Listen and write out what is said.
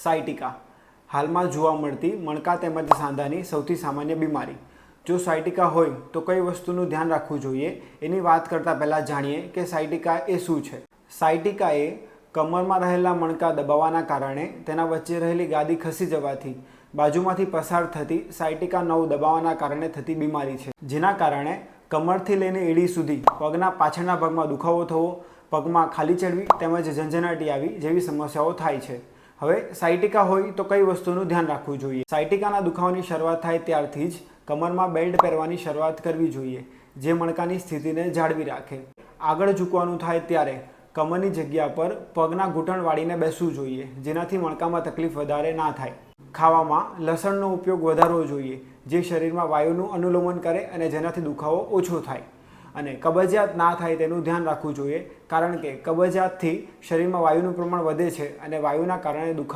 Sciatica હાલમાં જોવા મળતી મણકા તેમજ સાંધાની સૌથી સામાન્ય બીમારી। જો સાયટિકા હોય તો કઈ વસ્તુનું ધ્યાન રાખવું જોઈએ એની વાત કરતાં પહેલાં જાણીએ કે સાયટિકા એ શું છે। સાયટિકા એ કમરમાં રહેલા મણકા દબાવવાના કારણે તેના વચ્ચે રહેલી ગાદી ખસી જવાથી બાજુમાંથી પસાર થતી સાયટિકા નવ દબાવવાના કારણે થતી બીમારી છે, જેના કારણે કમરથી લઈને એડી સુધી પગના પાછળના ભાગમાં દુખાવો થવો, પગમાં ખાલી ચડવી તેમજ ઝંઝનાટી આવી જેવી સમસ્યાઓ થાય છે। હવે સાયટિકા હોય તો કઈ વસ્તુનું ધ્યાન રાખવું જોઈએ। સાયટિકાના દુખાવાની શરૂઆત થાય ત્યારથી જ કમરમાં બેલ્ટ પહેરવાની શરૂઆત કરવી જોઈએ, જે મણકાની સ્થિતિને જાળવી રાખે। આગળ ઝૂકવાનું થાય ત્યારે કમરની જગ્યા પર પગના ઘૂંટણ વાળીને બેસવું જોઈએ, જેનાથી મણકામાં તકલીફ વધારે ના થાય। ખાવામાં લસણનો ઉપયોગ વધારવો જોઈએ, જે શરીરમાં વાયુનું અનુલોમન કરે અને જેનાથી દુખાવો ઓછો થાય। અને કબજિયાત ના થાય તેનું ધ્યાન રાખવું જોઈએ, કારણ કે કબજિયાતથી શરીરમાં વાયુનું પ્રમાણ વધે છે અને વાયુના કારણે દુખાવો